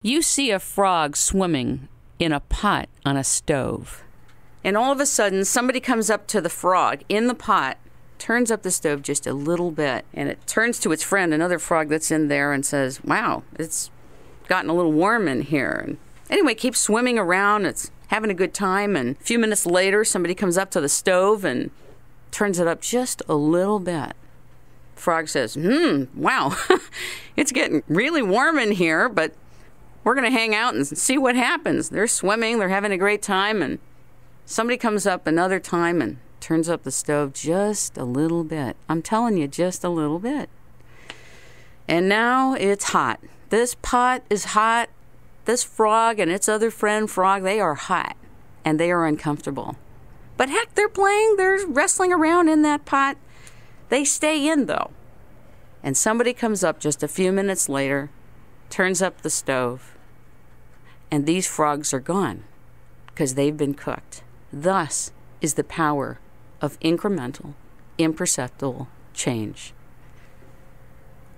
You see a frog swimming in a pot on a stove. And all of a sudden, somebody comes up to the frog in the pot, turns up the stove just a little bit, and it turns to its friend, another frog that's in there, and says, wow, it's gotten a little warm in here. And anyway, keeps swimming around. It's having a good time. And a few minutes later, somebody comes up to the stove and turns it up just a little bit. Frog says, wow, it's getting really warm in here, but we're going to hang out and see what happens. They're swimming, they're having a great time, and somebody comes up another time and turns up the stove just a little bit. I'm telling you, just a little bit. And now it's hot. This pot is hot. This frog and its other friend frog, they are hot, and they are uncomfortable. But heck, they're playing, they're wrestling around in that pot. They stay in, though. And somebody comes up just a few minutes later, turns up the stove, and these frogs are gone because they've been cooked. Thus is the power of incremental, imperceptible change.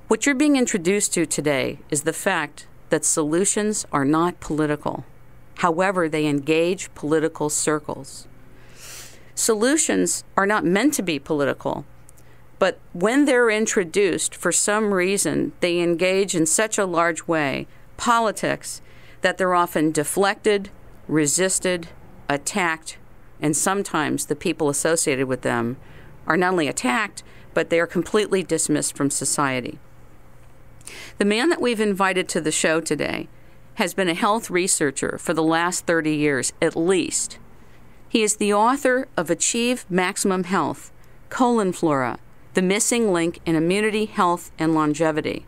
What you're being introduced to today is the fact that solutions are not political. However, they engage political circles. Solutions are not meant to be political, but when they're introduced, for some reason, they engage in such a large way, politics, that they're often deflected, resisted, attacked, and sometimes the people associated with them are not only attacked, but they are completely dismissed from society. The man that we've invited to the show today has been a health researcher for the last 30 years, at least. He is the author of Achieve Maximum Health, Flora, the missing link in immunity, health, and longevity.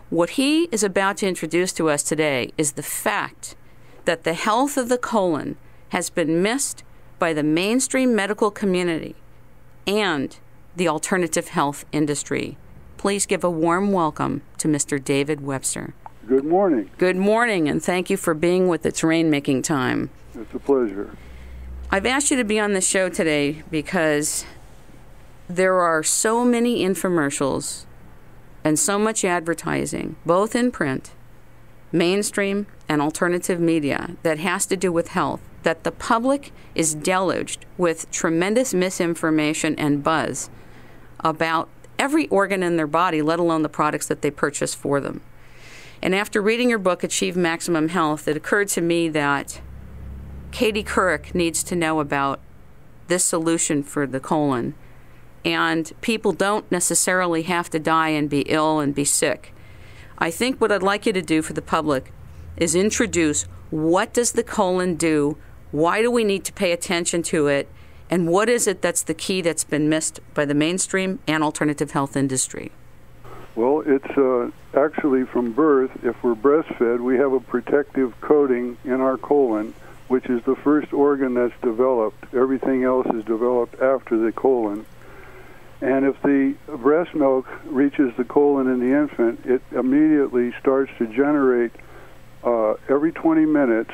What he is about to introduce to us today is the fact that the health of the colon has been missed by the mainstream medical community and the alternative health industry. Please give a warm welcome to Mr. David Webster. Good morning. Good morning, and thank you for being with It's Rainmaking Time. It's a pleasure. I've asked you to be on the show today because there are so many infomercials and so much advertising, both in print, mainstream, and alternative media, that has to do with health, that the public is deluged with tremendous misinformation and buzz about every organ in their body, let alone the products that they purchase for them. And after reading your book, Achieve Maximum Health, it occurred to me that Katie Couric needs to know about this solution for the colon. And people don't necessarily have to die and be ill and be sick. I think what I'd like you to do for the public is introduce what does the colon do, why do we need to pay attention to it, and what is it that's the key that's been missed by the mainstream and alternative health industry? Well, it's actually from birth. If we're breastfed, we have a protective coating in our colon, which is the first organ that's developed. Everything else is developed after the colon. And if the breast milk reaches the colon in the infant, it immediately starts to generate, every 20 minutes,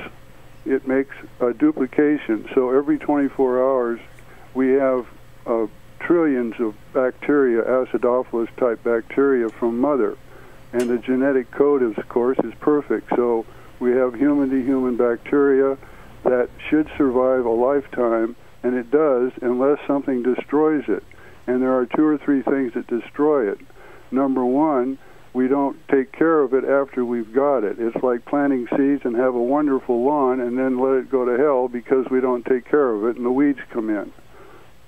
it makes a duplication. So every 24 hours, we have trillions of bacteria, acidophilus type bacteria from mother. And the genetic code, of course, is perfect. So we have human-to-human bacteria that should survive a lifetime, and it does unless something destroys it. And there are 2 or 3 things that destroy it. Number one, we don't take care of it after we've got it. It's like planting seeds and have a wonderful lawn and then let it go to hell because we don't take care of it and the weeds come in.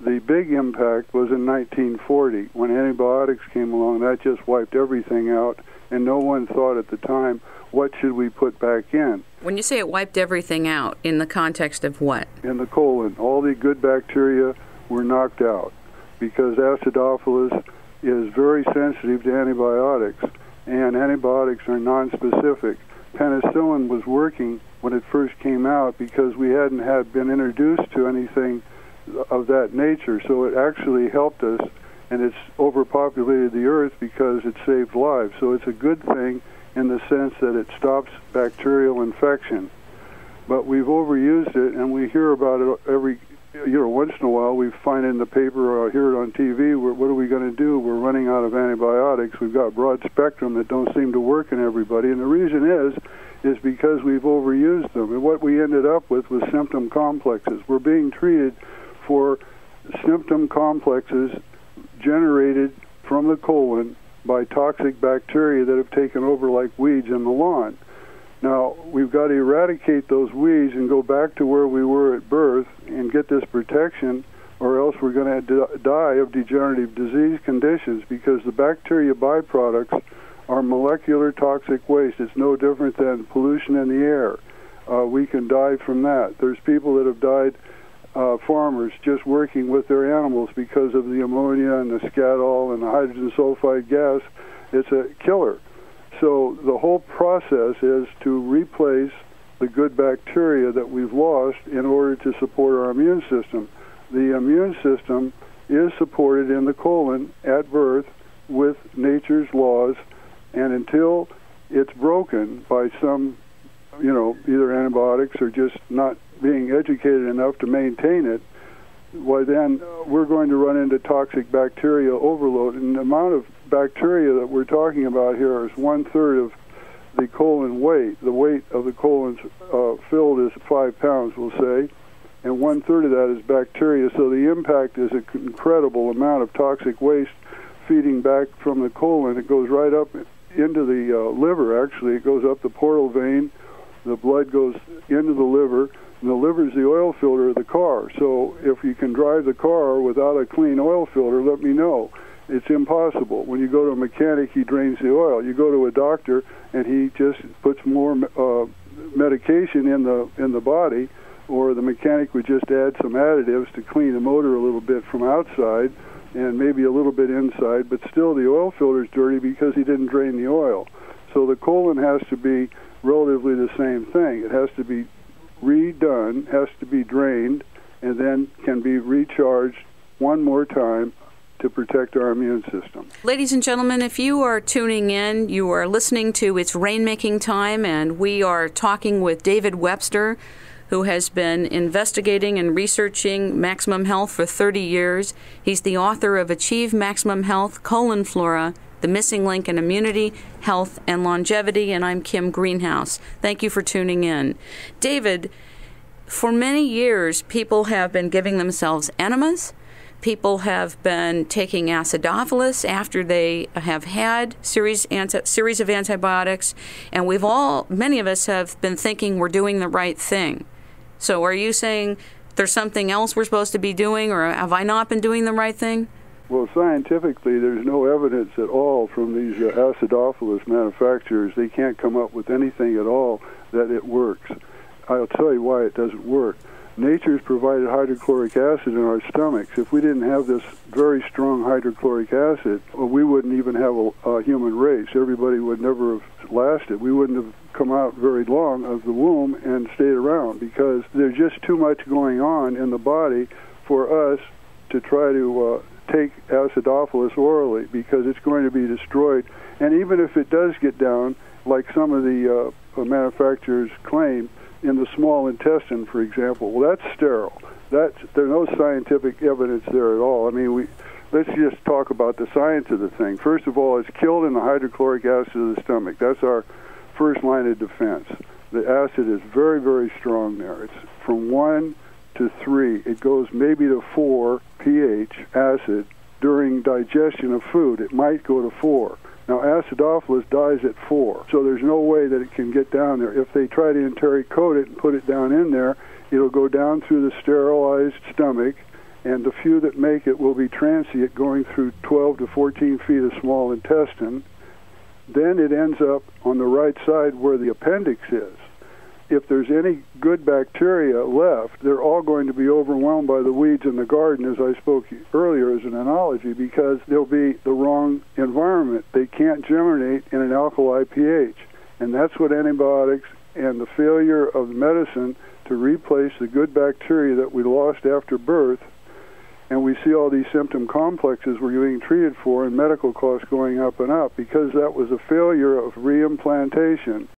The big impact was in 1940 when antibiotics came along. That just wiped everything out, and no one thought at the time, what should we put back in? When you say it wiped everything out, in the context of what? In the colon. All the good bacteria were knocked out, because acidophilus is very sensitive to antibiotics, and antibiotics are nonspecific. Penicillin was working when it first came out because we hadn't been introduced to anything of that nature, so it actually helped us, and it's overpopulated the earth because it saved lives. So it's a good thing in the sense that it stops bacterial infection. But we've overused it, and we hear about it once in a while. We find it in the paper or hear it on TV. What are we going to do? We're running out of antibiotics. We've got broad spectrum that don't seem to work in everybody. And the reason is is because we've overused them. And what we ended up with was symptom complexes. We're being treated for symptom complexes generated from the colon by toxic bacteria that have taken over like weeds in the lawn. Now, we've got to eradicate those weeds and go back to where we were at birth and get this protection, or else we're going to die of degenerative disease conditions, because the bacteria byproducts are molecular toxic waste. It's no different than pollution in the air. We can die from that. There's people that have died, farmers, just working with their animals because of the ammonia and the scatol and the hydrogen sulfide gas. It's a killer. So the whole process is to replace the good bacteria that we've lost in order to support our immune system. The immune system is supported in the colon at birth with nature's laws, and until it's broken by some, either antibiotics or just not being educated enough to maintain it, why then we're going to run into toxic bacteria overload. And the amount of bacteria that we're talking about here is 1/3 of the colon weight. The weight of the colon's filled is 5 pounds, we'll say, and 1/3 of that is bacteria. So the impact is an incredible amount of toxic waste feeding back from the colon. It goes right up into the liver, actually. It goes up the portal vein. The blood goes into the liver, and the liver is the oil filter of the car. So if you can drive the car without a clean oil filter, let me know. It's impossible. When you go to a mechanic, he drains the oil. You go to a doctor, and he just puts more medication in the body, or the mechanic would just add some additives to clean the motor a little bit from outside and maybe a little bit inside, but still the oil filter is dirty because he didn't drain the oil. So the colon has to be relatively the same thing. It has to be redone, has to be drained, and then can be recharged one more time to protect our immune system. Ladies and gentlemen, if you are tuning in, you are listening to It's Rainmaking Time, and we are talking with David Webster, who has been investigating and researching maximum health for 30 years. He's the author of Achieve Maximum Health, Flora, The Missing Link in Immunity, Health, and Longevity, and I'm Kim Greenhouse. Thank you for tuning in. David, for many years, people have been giving themselves enemas. People have been taking acidophilus after they have had series of antibiotics, and many of us have been thinking we're doing the right thing. So are you saying there's something else we're supposed to be doing, or have I not been doing the right thing? Well, scientifically, there's no evidence at all from these acidophilus manufacturers. They can't come up with anything at all that it works. I'll tell you why it doesn't work. Nature's provided hydrochloric acid in our stomachs. If we didn't have this very strong hydrochloric acid, we wouldn't even have a human race. Everybody would never have lasted. We wouldn't have come out very long of the womb and stayed around, because there's just too much going on in the body for us to try to take acidophilus orally, because it's going to be destroyed. And even if it does get down, like some of the manufacturers claim, in the small intestine, for example, well, that's sterile. There's no scientific evidence there at all. I mean, let's just talk about the science of the thing. First of all, it's killed in the hydrochloric acid of the stomach. That's our first line of defense. The acid is very, very strong there. It's from 1 to 3. It goes maybe to 4 pH acid during digestion of food. It might go to 4. Now, acidophilus dies at 4, so there's no way that it can get down there. If they try to enteric coat it and put it down in there, it'll go down through the sterilized stomach, and the few that make it will be transient, going through 12 to 14 feet of small intestine. Then it ends up on the right side where the appendix is. If there's any good bacteria left, they're all going to be overwhelmed by the weeds in the garden, as I spoke earlier as an analogy, because they'll be the wrong environment. They can't germinate in an alkali pH. And that's what antibiotics and the failure of medicine to replace the good bacteria that we lost after birth. And we see all these symptom complexes we're being treated for, and medical costs going up and up, because that was a failure of reimplantation.